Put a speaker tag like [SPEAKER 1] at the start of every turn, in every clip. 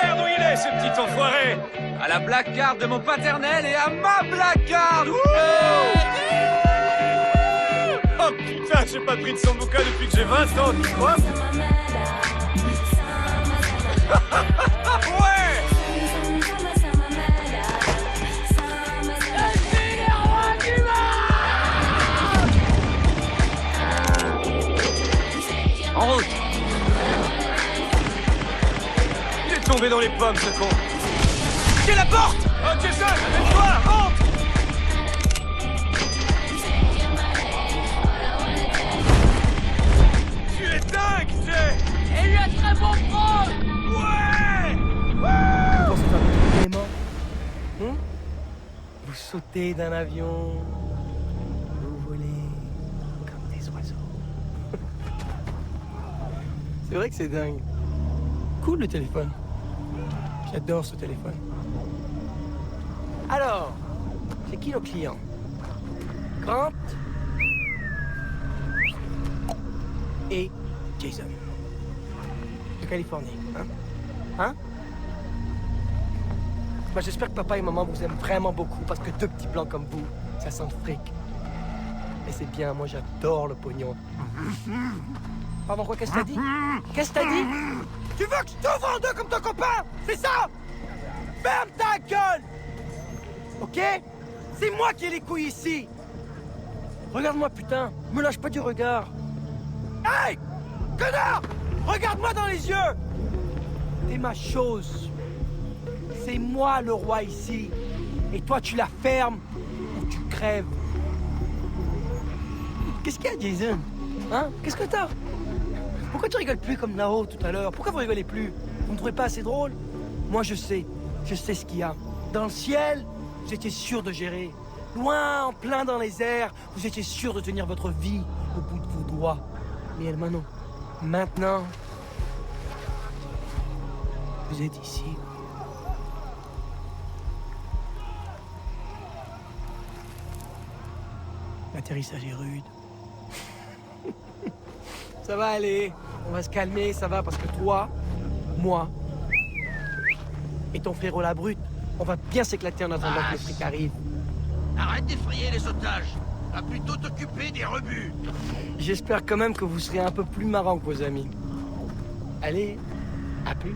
[SPEAKER 1] Merde, où il est, ce petit enfoiré? À la black card de mon paternel et à ma black card. Oh putain, j'ai pas pris de sambuca depuis que j'ai 20 ans, tu crois? Ouais! En route! Il est tombé dans les pommes, ce con! C'est la porte! Oh, Jason, amène-toi! Rentre! Tu es dingue, Jay!
[SPEAKER 2] Et lui a très bon prendre!
[SPEAKER 1] Ouais!
[SPEAKER 3] Vous pensez faire des trucs aimants? Vous sautez d'un avion, vous volez comme des oiseaux. C'est vrai que c'est dingue. Cool le téléphone. J'adore ce téléphone. Alors, c'est qui nos clients? Grant et Jason. De Californie, hein? Bah, j'espère que papa et maman vous aiment vraiment beaucoup parce que deux petits blancs comme vous, ça sent le fric. Et c'est bien, moi j'adore le pognon. Pardon, quoi, qu'est-ce que t'as dit? Qu'est-ce que t'as dit? Tu veux que je t'ouvre en deux comme ton copain? C'est ça? Ferme ta gueule! Ok? C'est moi qui ai les couilles ici! Regarde-moi, putain! Me lâche pas du regard! Hey! Connard! Regarde-moi dans les yeux! T'es ma chose. C'est moi le roi ici. Et toi, tu la fermes ou tu crèves. Qu'est-ce qu'il y a, Jason? Hein? Qu'est-ce que t'as? Pourquoi tu rigoles plus comme là-haut tout à l'heure? Pourquoi vous rigolez plus? Vous ne trouvez pas assez drôle? Moi, je sais ce qu'il y a. Dans le ciel, vous étiez sûr de gérer. Loin, en plein dans les airs, vous étiez sûr de tenir votre vie au bout de vos doigts. Mais elle, non. Maintenant, vous êtes ici. L'atterrissage est rude. Ça va aller, on va se calmer, ça va, parce que toi, moi et ton frérot la brute, on va bien s'éclater en attendant que le fric arrive.
[SPEAKER 4] Arrête d'effrayer les otages. Va plutôt t'occuper des rebuts.
[SPEAKER 3] J'espère quand même que vous serez un peu plus marrant que vos amis. Allez, à plus.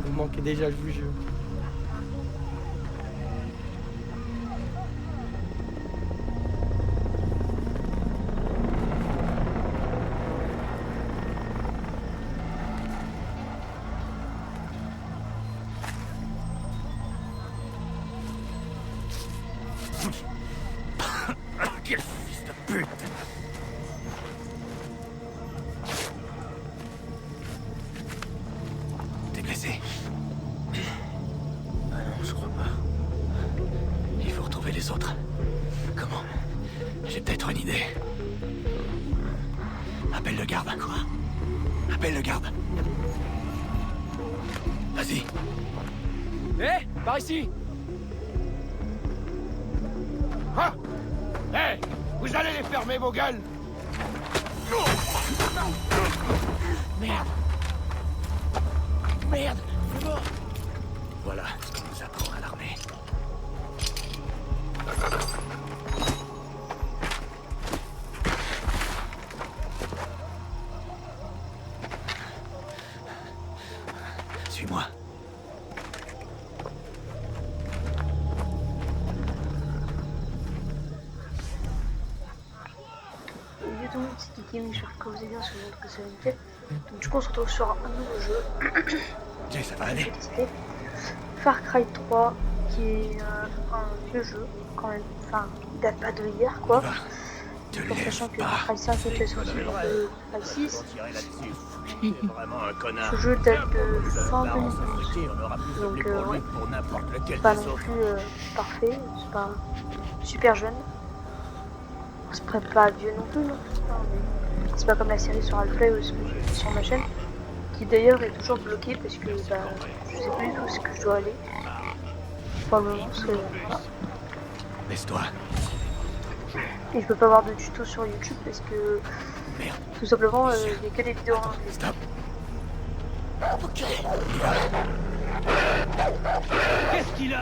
[SPEAKER 3] Vous me manquez déjà, je vous jure.
[SPEAKER 4] Quel fils de pute! T'es blessé? Ah non, je crois pas. Il faut retrouver les autres. Comment? J'ai peut-être une idée. Appelle le garde. Quoi? Appelle le garde. Vas-y.
[SPEAKER 3] Hé, par ici.
[SPEAKER 4] Hein? Hé! Vous allez les fermer, vos gueules! Merde! Merde! C'est mort! Voilà ce qu'on nous apprend à l'armée. Suis-moi.
[SPEAKER 5] C'est Kiki, j'espère que vous allez bien sur votre personnalité. Donc du coup on se retrouve sur un nouveau jeu.
[SPEAKER 4] Jay, ça va aller?
[SPEAKER 5] Far Cry 3, qui est un vieux jeu quand même, enfin il date pas de hier quoi. En sachant que Far Cry 5 était sorti pour le Far Cry 6. Ce jeu date de fin 2012. Donc ouais, c'est pas non plus parfait, c'est pas super jeune. C'est pas vieux non plus, non. C'est pas comme la série sur Half-Life ou ce que j'ai fait sur ma chaîne, qui d'ailleurs est toujours bloquée parce que bah, je sais plus du tout ce que je dois aller. Pour le moment, c'est...
[SPEAKER 4] Laisse-toi.
[SPEAKER 5] Et je peux pas avoir de tuto sur YouTube parce que...
[SPEAKER 4] Merde.
[SPEAKER 5] Tout simplement, il y a que des vidéos en anglais.
[SPEAKER 4] Stop.
[SPEAKER 5] Ok.
[SPEAKER 1] Qu'est-ce qu'il a?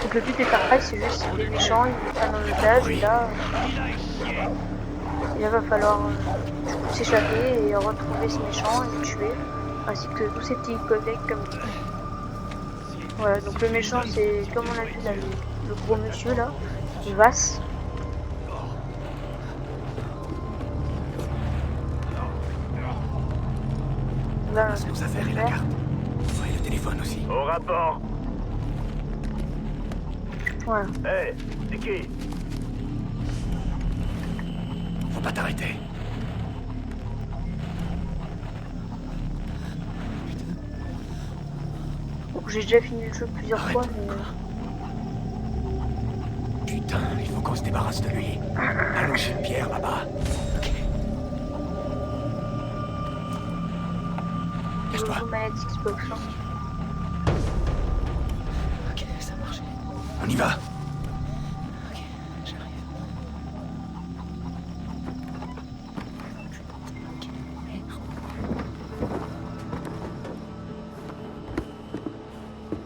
[SPEAKER 5] Donc le but est pareil, c'est juste les méchants, ils nous prennent en otage et là, il va falloir s'échapper et retrouver ces méchants et les tuer, ainsi que tous ces petits collègues comme nous. Voilà, donc le méchant c'est comme on a vu là, le gros monsieur là, Vass. Là,
[SPEAKER 4] Passe nos affaires et la carte. Ouais, le téléphone aussi.
[SPEAKER 2] Au rapport.
[SPEAKER 5] voilà.
[SPEAKER 2] Hé, c'est qui?
[SPEAKER 4] Faut pas t'arrêter.
[SPEAKER 5] Donc j'ai déjà fini le jeu plusieurs
[SPEAKER 4] Arrête.
[SPEAKER 5] fois, mais
[SPEAKER 4] Putain, il faut qu'on se débarrasse de lui. Allons chez Pierre là-bas.
[SPEAKER 5] je
[SPEAKER 4] Cache-toi.
[SPEAKER 5] joue manette Xbox. Hein.
[SPEAKER 3] Ok, ça marche.
[SPEAKER 4] On y va.
[SPEAKER 3] Ok, j'arrive.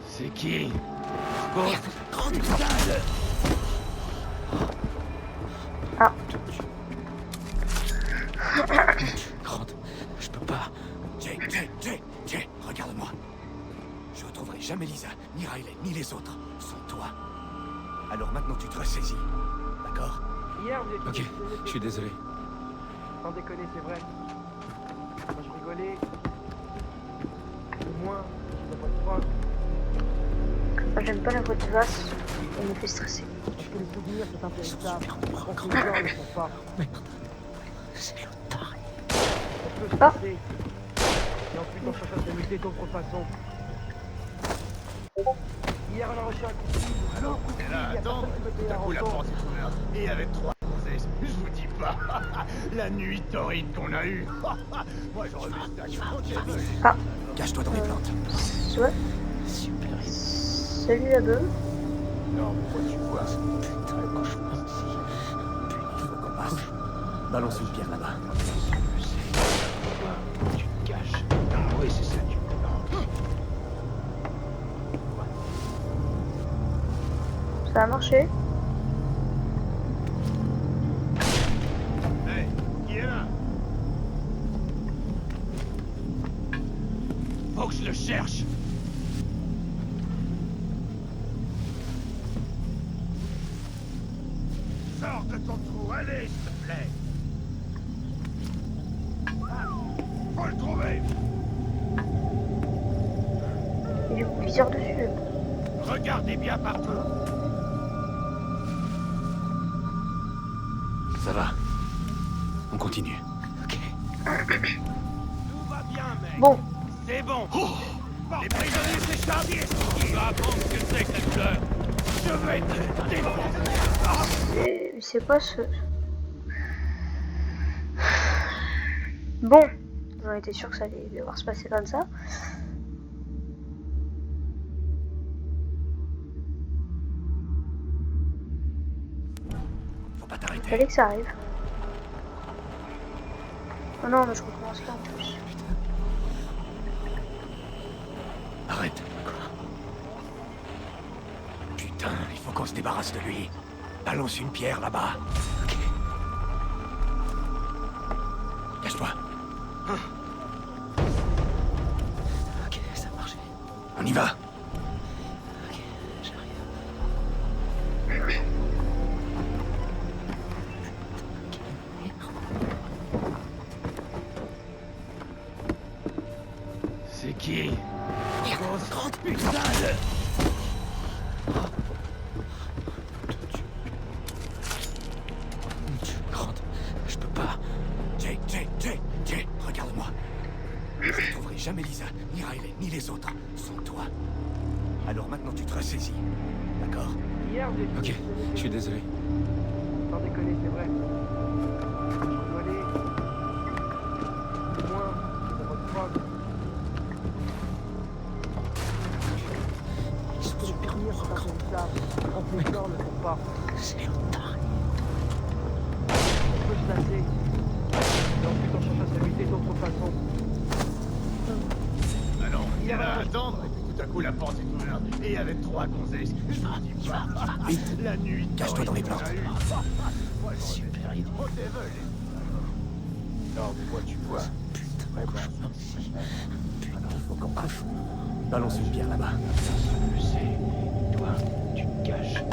[SPEAKER 1] C'est qui?
[SPEAKER 5] Ah,
[SPEAKER 3] Grande, je peux pas.
[SPEAKER 4] Jay, regarde-moi. Je retrouverai jamais Lisa, ni Riley, ni les autres, sans toi. Alors maintenant tu te ressaisis. D'accord?
[SPEAKER 3] Hier, vous étiez...
[SPEAKER 4] Ok, je suis désolé.
[SPEAKER 3] Sans déconner, c'est vrai. Moi, je rigolais. Au moins, je vois pas.
[SPEAKER 5] moi, j'aime pas la voix de Vass, elle me fait stresser.
[SPEAKER 3] Parce que les souvenirs, c'est impérissable. On se les gens ne sont pas.
[SPEAKER 4] Merde.
[SPEAKER 3] C'est le taré. On peut se
[SPEAKER 5] Ah.
[SPEAKER 3] passer. Et ensuite, on cherche à s'amuser d'autres façons. Hier, on a reçu un coup de fil. Alors,
[SPEAKER 2] Et là, attends, tout à coup la porte est ouverte. Et il y avait 3 gonzesses. Je vous dis pas. La nuit torride qu'on a eue. Moi, j'aurais mis ça quand j'avais.
[SPEAKER 5] Ah,
[SPEAKER 4] Cache-toi dans les plantes.
[SPEAKER 5] ouais.
[SPEAKER 3] Super.
[SPEAKER 5] Salut la beuh.
[SPEAKER 2] Non, pourquoi tu vois?
[SPEAKER 3] Putain, le cauchemar.
[SPEAKER 4] Il faut qu'on passe. Balance une pierre là-bas.
[SPEAKER 2] Tu te caches. Oui, c'est ça, tu
[SPEAKER 5] Ça a marché.
[SPEAKER 2] Hey, qui est là?
[SPEAKER 1] Faut que je le cherche.
[SPEAKER 2] Sors de ton trou, allez, s'il te plaît. Faut le trouver.
[SPEAKER 5] Il est plusieurs dessus.
[SPEAKER 2] Regardez bien partout.
[SPEAKER 4] Ça va. On continue.
[SPEAKER 3] Ok.
[SPEAKER 1] Tout va bien, mec.
[SPEAKER 5] Bon,
[SPEAKER 1] C'est bon. Les prisonniers s'échappent. Tu vas apprendre ce que c'est que cette fleur. Je vais te défoncer.
[SPEAKER 5] c'est quoi ce... Bon, j'en étais sûr que ça allait devoir se passer comme ça.
[SPEAKER 4] Faut pas
[SPEAKER 5] Il
[SPEAKER 4] t'arrêter.
[SPEAKER 5] fallait que ça arrive. Oh non, mais je recommence pas en plus.
[SPEAKER 4] Arrête. Putain, il faut qu'on se débarrasse de lui. Balance une pierre là-bas. Cache-toi.
[SPEAKER 3] Ok, ça marche.
[SPEAKER 4] On y va.
[SPEAKER 3] Ok, j'arrive.
[SPEAKER 1] C'est qui?
[SPEAKER 3] Grande,
[SPEAKER 1] Putain de...
[SPEAKER 3] Grande, je peux pas.
[SPEAKER 4] Jay, regarde-moi. Je ne trouverai jamais Lisa, ni Riley, ni les autres, sans toi. Alors maintenant tu te ressaisis. D'accord?
[SPEAKER 3] Hier, vous étiez...
[SPEAKER 4] Ok, je suis désolé.
[SPEAKER 3] Sans déconner, c'est vrai. Je rigolais. Au moins, je vois pas. Ils sont super forts, Grande. En plus, les gens ne sont pas. C'est le taré. On peut se lasser. Et ensuite, on cherche à s'amuser d'autres façons.
[SPEAKER 2] attendre, et puis tout à coup la porte est ouverte, et il y avait 3 gonzesses. Je vous dis pas.
[SPEAKER 4] Vite.
[SPEAKER 2] La nuit.
[SPEAKER 4] Cache-toi dans les plantes.
[SPEAKER 2] Super idée. Oh, t'es vol. Non, mais moi, tu vois. Putain,
[SPEAKER 4] Alors, faut qu'on passe. Balance une pierre là-bas.
[SPEAKER 2] je sais. Toi, tu te caches.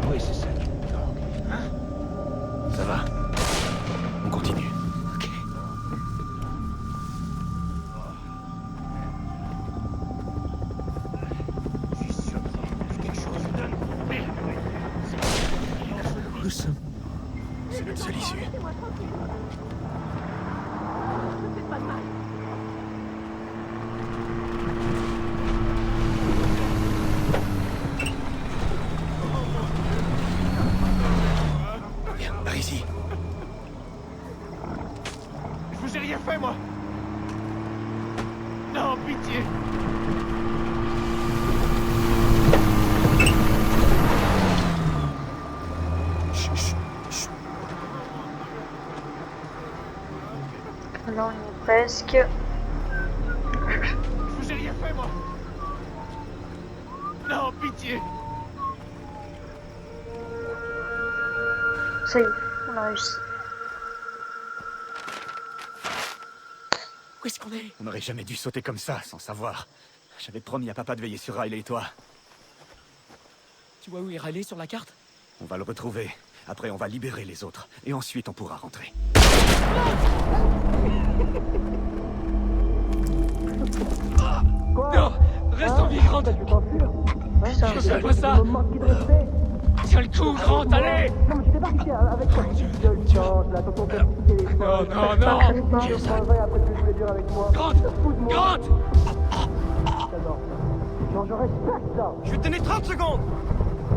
[SPEAKER 2] Oui, c'est ça qui me tangue. Hein?
[SPEAKER 4] Ça va. On continue.
[SPEAKER 3] Ok.
[SPEAKER 2] Je suis sûr qu'il y a quelque chose. Merde.
[SPEAKER 3] Nous sommes...
[SPEAKER 4] C'est notre seule issue. Viens, par ici.
[SPEAKER 2] Je vous ai rien fait, moi. Non, pitié.
[SPEAKER 4] Chut, chut, chut.
[SPEAKER 5] Là, on y est presque.
[SPEAKER 2] Je vous ai rien fait, moi. Non, pitié.
[SPEAKER 5] Ça y est, on a réussi.
[SPEAKER 3] Où est-ce qu'on est?
[SPEAKER 4] On n'aurait jamais dû sauter comme ça, sans savoir. J'avais promis à papa de veiller sur Riley et toi.
[SPEAKER 3] Tu vois où est Riley sur la carte?
[SPEAKER 4] On va le retrouver. Après, on va libérer les autres. Et ensuite, on pourra rentrer.
[SPEAKER 3] Non! Reste en vie, Grant!
[SPEAKER 5] Putain,
[SPEAKER 3] Je sais pas ça! Tiens le coup, Grant, allez! Non, non, non! Grant! Grant! Je vais te donner 30 secondes!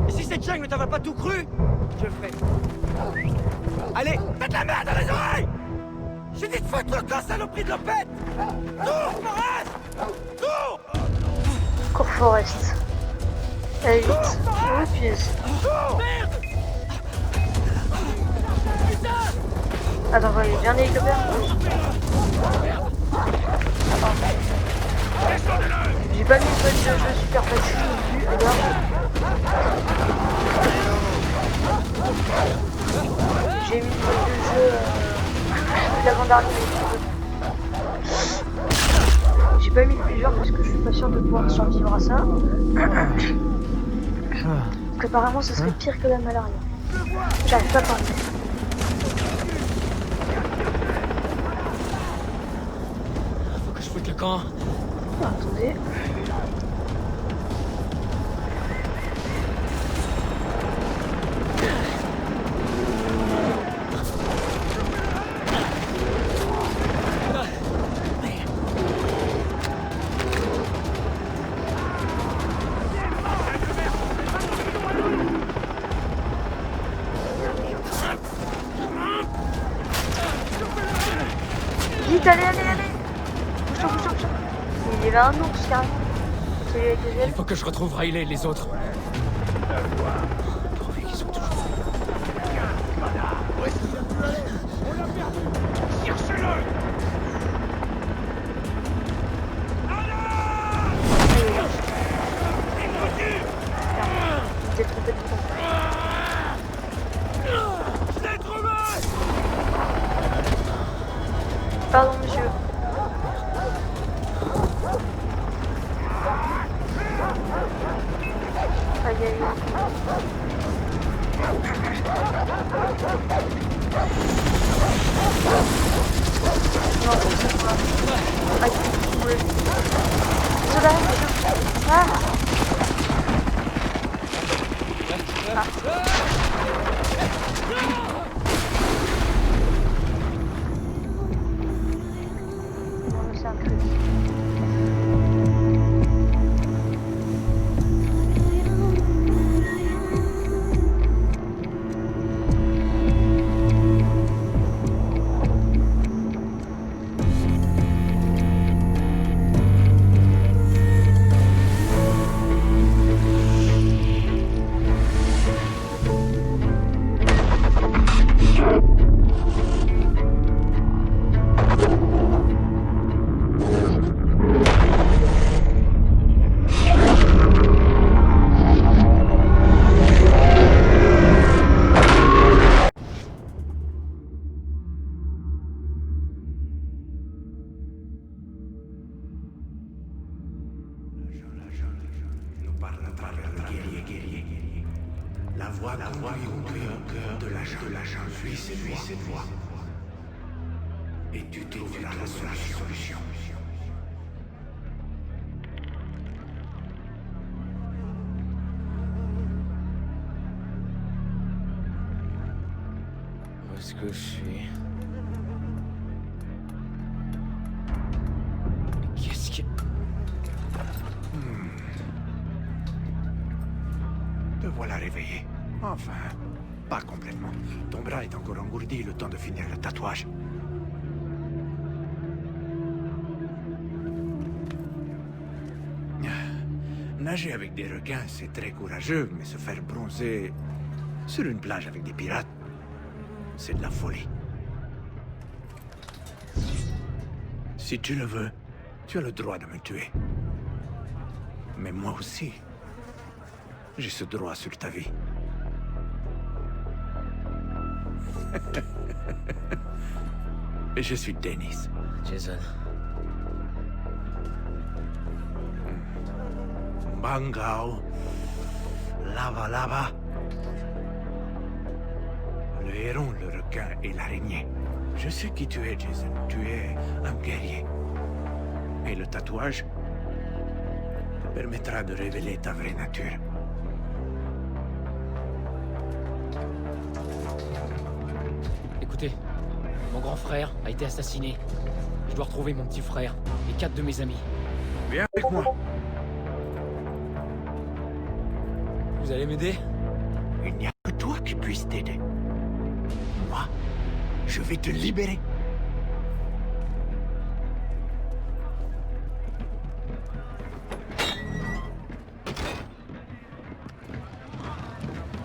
[SPEAKER 3] Et si cette jungle ne t'avait pas tout cru, je le ferai. Allez, faites la merde dans les oreilles! J'ai dit de foutre le camp, saloperie de lopette! Tour, Forest! Tour!
[SPEAKER 5] Cours Forest. Allez, vite. Oui, puis...
[SPEAKER 3] Merde!
[SPEAKER 5] Attends, il vient l'hélicoptère. J'ai pas mis une feuille de jeu super facile non plus, alors. J'ai mis une feuille de jeu de l'avant-dernier. J'ai pas mis plusieurs parce que je suis pas sûr de pouvoir survivre à ça. Parce qu'apparemment ce serait pire que la malaria. J'arrive pas à parler.
[SPEAKER 3] Faut que je foute le camp.
[SPEAKER 5] Attendez. Vite, allez, allez, allez. Bouge-toi, bouge-toi, bouge-toi. Il y avait un ours carrément. Celui avec les
[SPEAKER 3] Il
[SPEAKER 5] ailes.
[SPEAKER 3] faut que je retrouve Riley et les autres. Pourvu qu'ils sont toujours...
[SPEAKER 1] Cherchez-le!
[SPEAKER 5] T'es trompé de ton.
[SPEAKER 1] Je l'ai trouvé!
[SPEAKER 5] Pardon, monsieur. Aïe, aïe, aïe. Non, c'est pas. Aïe, ouais. Cela, ah. Non, mais c'est un truc.
[SPEAKER 4] La voix conduit au cœur de l'agent. Suis cette voix. Et tu trouveras la solution.
[SPEAKER 3] Où est-ce que je suis? Qu'est-ce que...
[SPEAKER 4] Te voilà réveillé. Enfin, pas complètement. Ton bras est encore engourdi, le temps de finir le tatouage. Nager avec des requins, c'est très courageux, mais se faire bronzer sur une plage avec des pirates, c'est de la folie. Si tu le veux, tu as le droit de me tuer. Mais moi aussi, j'ai ce droit sur ta vie. Et je suis Dennis.
[SPEAKER 3] Jason.
[SPEAKER 4] Bangao. Lava. Le héron, le requin et l'araignée. Je sais qui tu es, Jason. Tu es un guerrier. Et le tatouage te permettra de révéler ta vraie nature.
[SPEAKER 3] Écoutez, mon grand frère a été assassiné. Je dois retrouver mon petit frère et 4 de mes amis.
[SPEAKER 4] Viens avec moi.
[SPEAKER 3] Vous allez m'aider?
[SPEAKER 4] Il n'y a que toi qui puisse t'aider. Moi, je vais te libérer.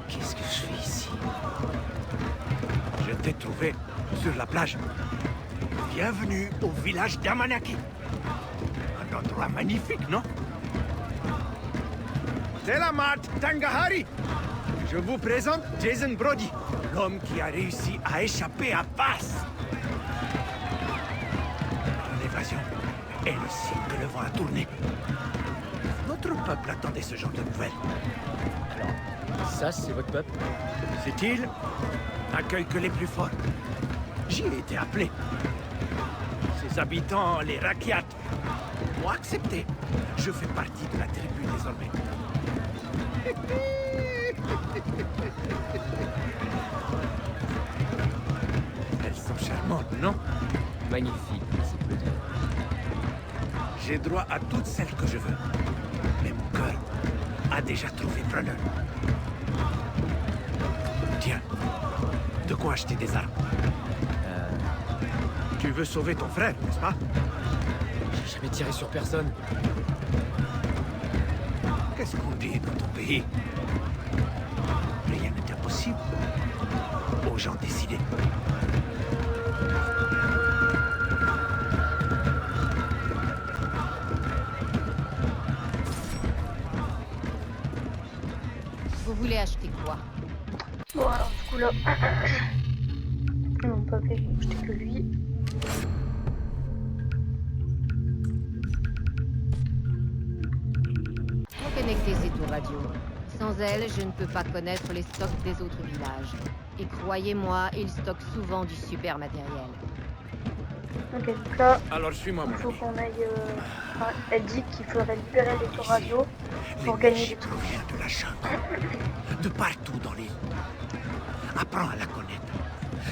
[SPEAKER 3] Qu'est-ce que je fais ici?
[SPEAKER 4] Je t'ai trouvé sur la plage. Bienvenue au village d'Amanaki. Un endroit magnifique, non? Selamat Tangahari. Je vous présente Jason Brody, l'homme qui a réussi à échapper à Bass. L'évasion est le signe que le vent a tourné. Notre peuple attendait ce genre de nouvelles.
[SPEAKER 3] Alors, ça, c'est votre peuple?
[SPEAKER 4] Cette île n'accueille que les plus forts. J'y ai été appelé. Ses habitants, les Rakyat, m'ont accepté. Je fais partie de la tribu désormais. Elles sont charmantes, non?
[SPEAKER 3] Magnifique, c'est peu dire.
[SPEAKER 4] J'ai droit à toutes celles que je veux. Mais mon cœur a déjà trouvé preneur. Tiens, de quoi acheter des armes? Tu veux sauver ton frère, n'est-ce pas?
[SPEAKER 3] J'ai jamais tiré sur personne.
[SPEAKER 4] Qu'est-ce qu'on dit dans ton pays? Rien n'est impossible. Aux gens décidés.
[SPEAKER 6] Vous voulez acheter quoi?
[SPEAKER 5] Bon, alors du coup là, ils m'ont pas fait acheter que lui.
[SPEAKER 6] Reconnectez ces tours radio. Sans elles, je ne peux pas connaître les stocks des autres villages. Et croyez-moi, ils stockent souvent du super matériel.
[SPEAKER 5] Ok, donc là,
[SPEAKER 4] Alors suis-moi,
[SPEAKER 5] il
[SPEAKER 4] mon
[SPEAKER 5] faut
[SPEAKER 4] ami.
[SPEAKER 5] qu'on aille. Enfin, elle dit qu'il faudrait libérer les tours radio pour gagner des trucs.
[SPEAKER 4] Provient de la jungle. De partout dans l'île. Apprends à la connaître.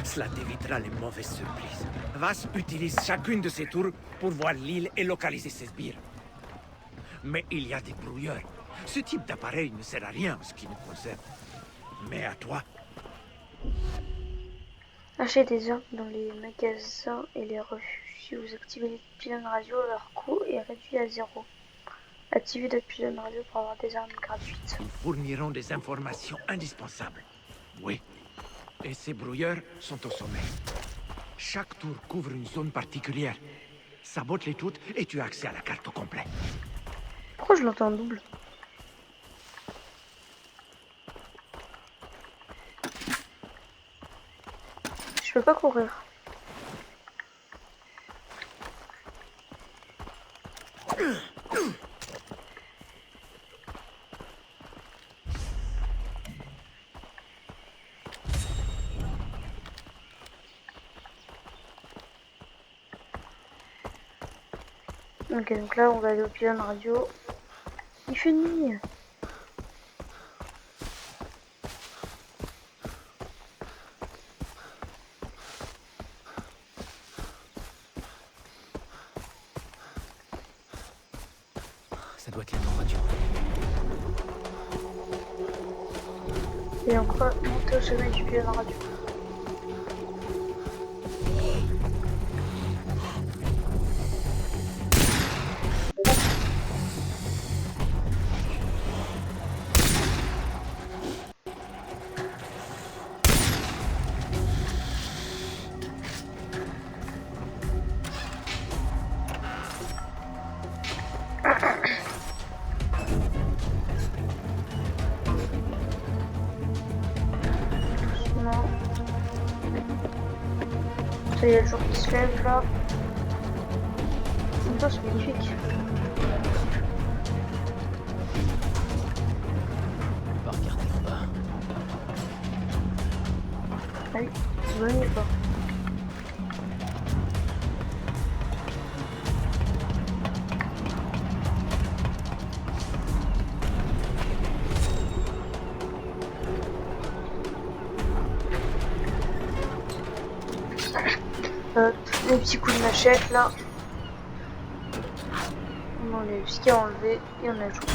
[SPEAKER 4] Cela t'évitera les mauvaises surprises. Vass utilise chacune de ces tours pour voir l'île et localiser ses sbires. Mais il y a des brouilleurs. Ce type d'appareil ne sert à rien en ce qui nous concerne. Mais à toi,
[SPEAKER 5] Achetez des armes dans les magasins et les refuges. Si vous activez les pylônes radio, leur coût est réduit à 0. Activez des pylônes radio pour avoir des armes gratuites.
[SPEAKER 4] nous fournirons des informations indispensables. Oui. Et ces brouilleurs sont au sommet. Chaque tour couvre une zone particulière. Sabote-les toutes et tu as accès à la carte au complet.
[SPEAKER 5] Pourquoi je l'entends en double? Je peux pas courir. Ok, donc là on va aller au pylône radio. Il fait nuit.
[SPEAKER 3] Ça doit être la tour radio.
[SPEAKER 5] Et on va monter au sommet du pylône radio. Doucement. Ça y est, le jour qui se lève là. Ça c'est magnifique.
[SPEAKER 3] On va regarder en bas.
[SPEAKER 5] Ah oui, on y pas. Les petits coups de machette là. On enlève ce qu'il y a enlevé et on ajoute.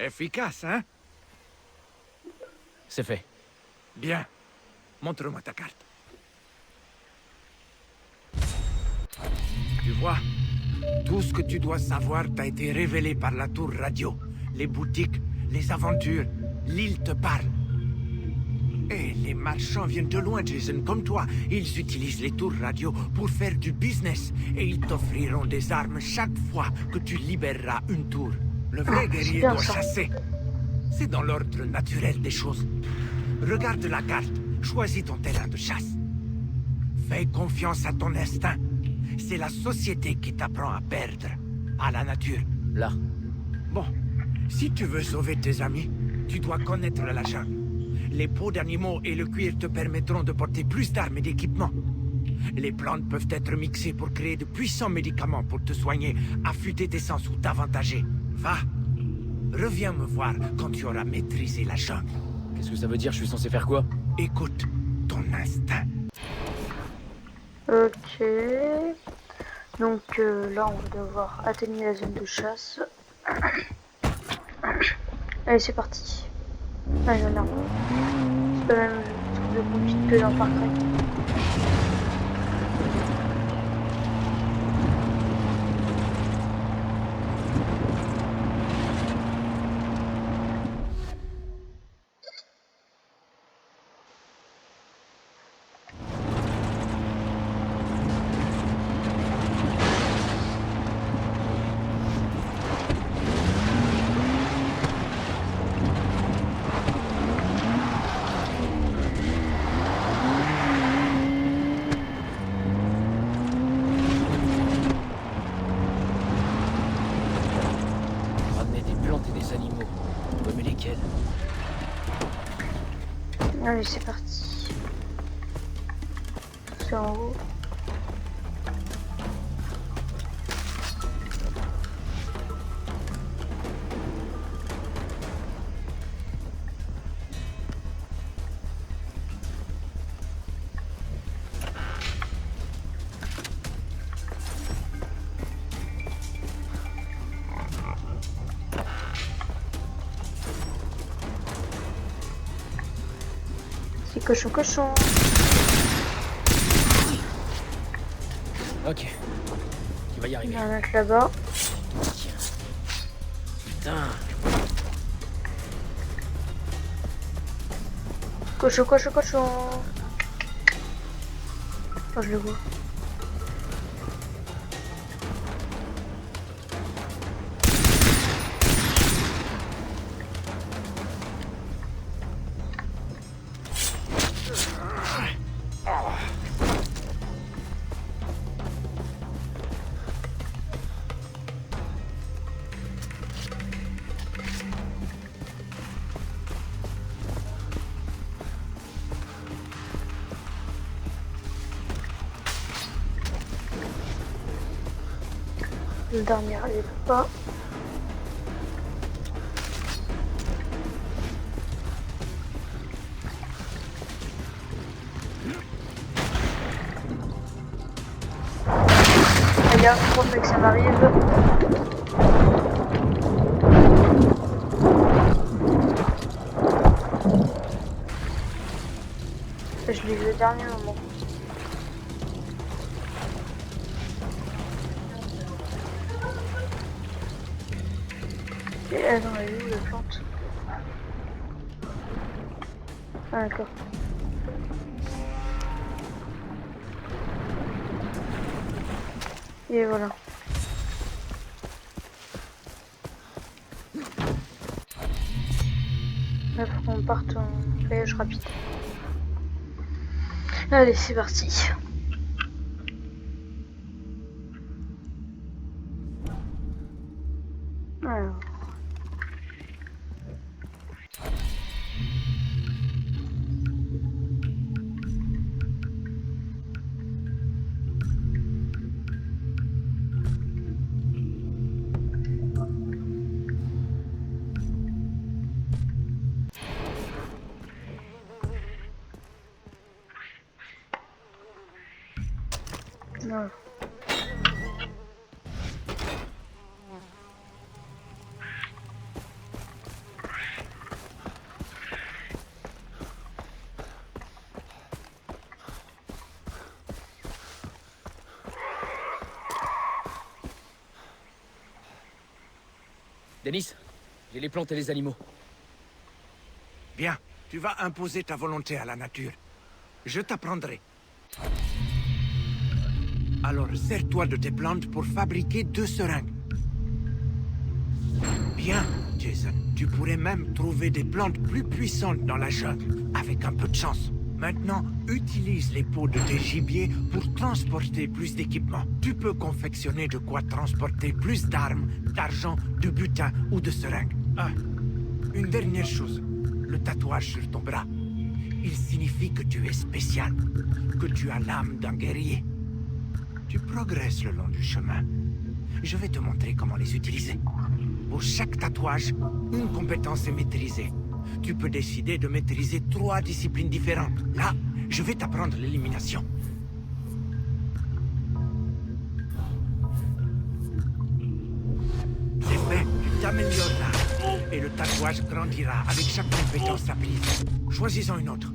[SPEAKER 4] Efficace, hein?
[SPEAKER 3] C'est fait.
[SPEAKER 4] Bien. Montre-moi ta carte. Tu vois, tout ce que tu dois savoir t'a été révélé par la tour radio. Les boutiques, les aventures, l'île te parle. Et les marchands viennent de loin, Jason, comme toi. Ils utilisent les tours radio pour faire du business. Et ils t'offriront des armes chaque fois que tu libéreras une tour. Le vrai guerrier
[SPEAKER 5] bien
[SPEAKER 4] doit
[SPEAKER 5] ça.
[SPEAKER 4] chasser. C'est dans l'ordre naturel des choses. Regarde la carte. Choisis ton terrain de chasse. Fais confiance à ton instinct. C'est la société qui t'apprend à perdre, pas la nature.
[SPEAKER 3] Là.
[SPEAKER 4] Bon, si tu veux sauver tes amis, tu dois connaître la jungle. Les peaux d'animaux et le cuir te permettront de porter plus d'armes et d'équipements. Les plantes peuvent être mixées pour créer de puissants médicaments pour te soigner, affûter tes sens ou t'avantager. Va, reviens me voir quand tu auras maîtrisé la jungle.
[SPEAKER 3] Qu'est-ce que ça veut dire? Je suis censé faire quoi?
[SPEAKER 4] Écoute ton instinct.
[SPEAKER 5] Ok. Donc là, on va devoir atteindre la zone de chasse. Allez, c'est parti. Allez, non, non. C'est pas le même truc de conduite que dans Far Cry.
[SPEAKER 3] Ramener des plantes et des animaux. Ouais, mais lesquels?
[SPEAKER 5] Allez, c'est parti. C'est en haut. C'est cochon cochon.
[SPEAKER 3] Ok. Tu vas y
[SPEAKER 5] Il
[SPEAKER 3] arriver.
[SPEAKER 5] y en a un mec là-bas.
[SPEAKER 3] Tiens. Putain.
[SPEAKER 5] Cochon cochon cochon. Oh, je le vois. Le dernier, il est pas. Regarde, je pense que ça m'arrive. Je l'ai vu au dernier moment. Et elle dans la vue, la plante. Ah d'accord. Et voilà. Là, faut qu'on parte en voyage rapide. Allez, c'est parti. Alors. Voilà.
[SPEAKER 3] Denis, j'ai les plantes et les animaux.
[SPEAKER 4] Bien, tu vas imposer ta volonté à la nature. Je t'apprendrai. Alors, sers-toi de tes plantes pour fabriquer 2 seringues. Bien, Jason. Tu pourrais même trouver des plantes plus puissantes dans la jungle, avec un peu de chance. Maintenant, utilise les peaux de tes gibiers pour transporter plus d'équipements. Tu peux confectionner de quoi transporter plus d'armes, d'argent, de butin ou de seringues. Ah, une dernière chose. Le tatouage sur ton bras. Il signifie que tu es spécial, que tu as l'âme d'un guerrier. Tu progresses le long du chemin. Je vais te montrer comment les utiliser. Pour chaque tatouage, une compétence est maîtrisée. Tu peux décider de maîtriser 3 disciplines différentes. Là, je vais t'apprendre l'élimination. C'est fait, tu t'amélioreras. Et le tatouage grandira avec chaque compétence apprise. Choisis-en une autre.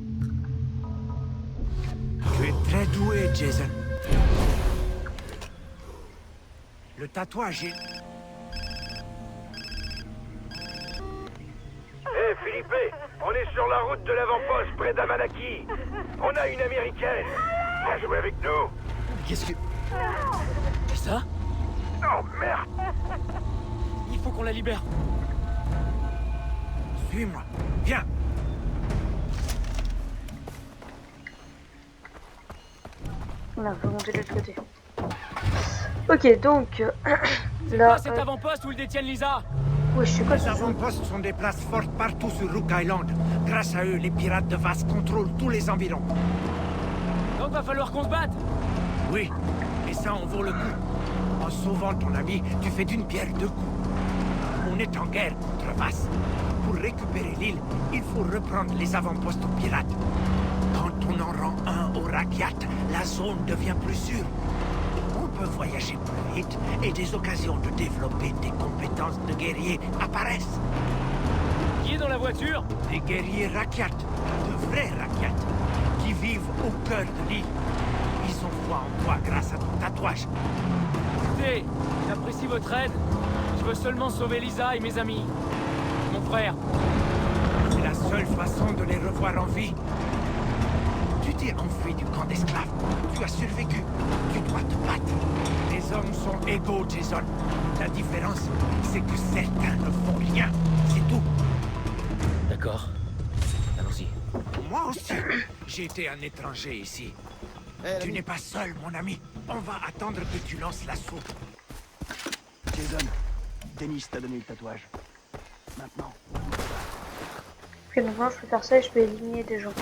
[SPEAKER 4] Tu es très doué, Jason. Le tatouage est...
[SPEAKER 1] Hé, Philippe, on est sur la route de l'avant-poste près d'Amanaki. On a une américaine. Viens jouer avec nous.
[SPEAKER 3] Qu'est-ce que... C'est ça?
[SPEAKER 1] Oh, merde.
[SPEAKER 3] Il faut qu'on la libère.
[SPEAKER 4] Suis-moi. Viens.
[SPEAKER 5] On a fait monter de l'autre côté. Ok, donc...
[SPEAKER 3] C'est
[SPEAKER 5] là...
[SPEAKER 3] pas cet avant-poste où ils détiennent Lisa?
[SPEAKER 5] Ouais, je sais quoi
[SPEAKER 4] Les
[SPEAKER 5] ça.
[SPEAKER 4] avant-postes sont des places fortes partout sur Rook Island. Grâce à eux, les pirates de Vass contrôlent tous les environs.
[SPEAKER 3] Donc va falloir qu'on se batte.
[SPEAKER 4] Oui, et ça en vaut le coup. En sauvant ton ami, tu fais d'une pierre 2 coups. On est en guerre contre Vass. Pour récupérer l'île, il faut reprendre les avant-postes aux pirates. Quand on en rend un au Rakyat, la zone devient plus sûre. On peut voyager plus vite et des occasions de développer des compétences de guerrier apparaissent.
[SPEAKER 3] Qui est dans la voiture?
[SPEAKER 4] Des guerriers Rakyat, de vrais Rakyat, qui vivent au cœur de l'île. Ils ont foi en toi grâce à ton tatouage.
[SPEAKER 3] Écoutez, j'apprécie votre aide. Je veux seulement sauver Lisa et mes amis. Mon frère.
[SPEAKER 4] C'est la seule façon de les revoir en vie. Tu t'es enfui du camp d'esclaves. Tu as survécu. Tu dois te battre. Les hommes sont égaux, Jason. La différence, c'est que certains ne font rien. C'est tout.
[SPEAKER 3] D'accord. Allons-y.
[SPEAKER 4] Moi aussi, j'ai été un étranger ici. Tu n'es pas seul, mon ami. On va attendre que tu lances l'assaut.
[SPEAKER 2] Jason, Denis t'a donné le tatouage. Maintenant.
[SPEAKER 5] Ok, donc moi je peux faire ça et je peux éliminer des gens.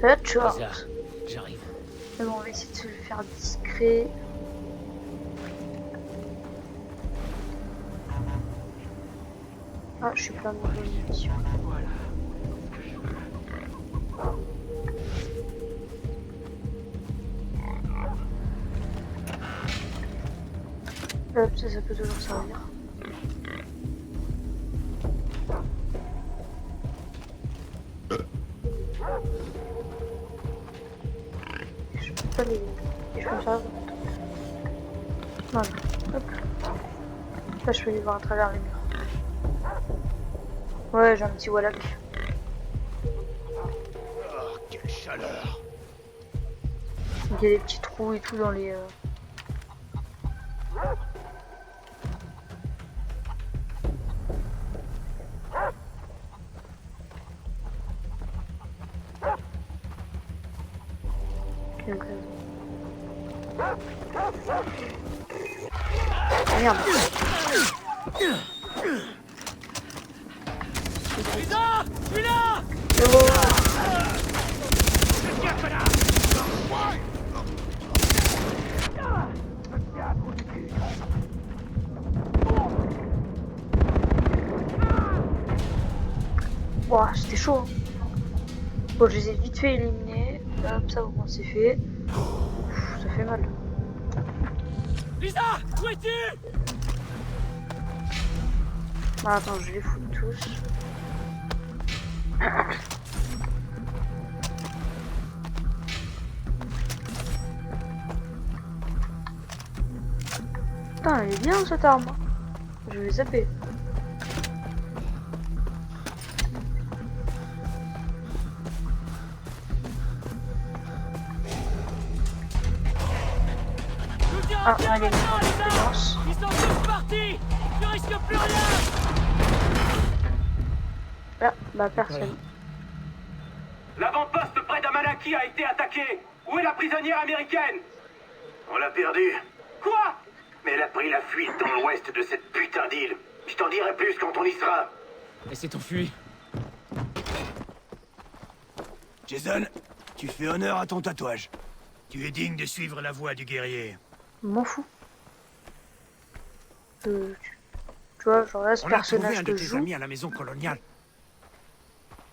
[SPEAKER 5] Headshot.
[SPEAKER 3] Lisa, j'arrive.
[SPEAKER 5] Mais bon, on va essayer de se le faire discret. Ah, je suis plein de munitions.
[SPEAKER 3] Voilà.
[SPEAKER 5] Hop, ça peut toujours servir. Je peux pas les... Et je peux me servir. Voilà. Hop. Là, je peux les voir à travers les murs. Ouais, j'ai un petit wallach.
[SPEAKER 2] Oh, quelle chaleur.
[SPEAKER 5] Il y a des petits trous et tout dans les... Donc, Ah merde.
[SPEAKER 1] Lisa, je suis là.
[SPEAKER 5] Ouah, c'était chaud. Hein. Bon, je les ai vite fait éliminer. Hop, ça, bon, c'est fait. Ouf, ça fait mal.
[SPEAKER 1] Lisa, où es-tu?
[SPEAKER 5] Ah, attends, je les fous tous. Putain, elle est bien cette arme. Je vais zapper. Ah, on a gagné en expérience.
[SPEAKER 1] Ils sont tous partis. Je risque plus rien.
[SPEAKER 5] Ah, bah personne.
[SPEAKER 7] L'avant-poste près d'Amalaki a été attaqué. Où est la prisonnière américaine? On l'a perdue. Quoi? Mais elle a pris la fuite dans l'ouest de cette putain d'île. Je t'en dirai plus quand on y sera.
[SPEAKER 1] Elle s'est enfuie.
[SPEAKER 2] Jason, tu fais honneur à ton tatouage. Tu es digne de suivre la voie du guerrier.
[SPEAKER 5] M'en fous. Tu vois, genre là, ce
[SPEAKER 4] On a trouvé
[SPEAKER 5] personnage
[SPEAKER 4] un de
[SPEAKER 5] que
[SPEAKER 4] tes
[SPEAKER 5] je joue.
[SPEAKER 4] amis à la maison coloniale.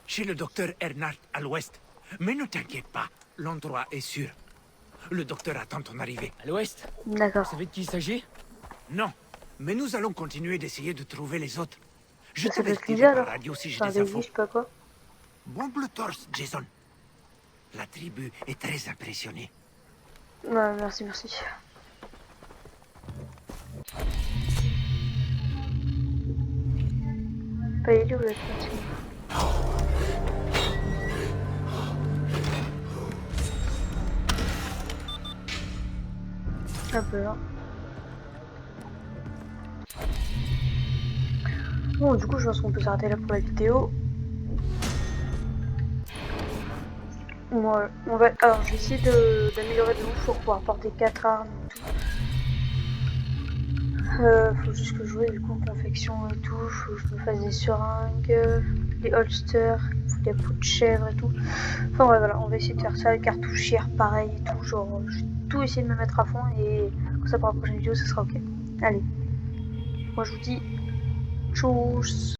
[SPEAKER 4] Chez le docteur Ernhardt à l'ouest. Mais ne t'inquiète pas, l'endroit est sûr. Le docteur attend ton arrivée.
[SPEAKER 1] À l'ouest.
[SPEAKER 5] D'accord.
[SPEAKER 1] Vous savez de qui il s'agit?
[SPEAKER 4] Non, mais nous allons continuer d'essayer de trouver les autres. Je
[SPEAKER 5] Ça
[SPEAKER 4] te
[SPEAKER 5] peut
[SPEAKER 4] vais
[SPEAKER 5] être
[SPEAKER 4] dire
[SPEAKER 5] l'idée
[SPEAKER 4] par
[SPEAKER 5] alors.
[SPEAKER 4] radio si j'ai
[SPEAKER 5] Enfin,
[SPEAKER 4] des
[SPEAKER 5] des
[SPEAKER 4] infos.
[SPEAKER 5] vies, je sais pas quoi.
[SPEAKER 4] Bombe le torse, Jason. La tribu est très impressionnée.
[SPEAKER 5] Ouais, merci, merci. Pas il est où la petite? Un peu là. Bon, du coup, je pense qu'on peut s'arrêter là pour la vidéo. Moi, on va. Alors, je vais essayer d'améliorer de ouf pour pouvoir porter 4 armes et tout. Faut juste que je joue du coup confection et tout. Faut que je me fasse des seringues, des holsters, des peaux de chèvre et tout. Enfin, ouais, voilà, on va essayer de faire ça. Cartouchière, pareil et tout. Genre, je vais tout essayer de me mettre à fond et comme ça pour la prochaine vidéo, ça sera ok. Allez, moi je vous dis tchuss.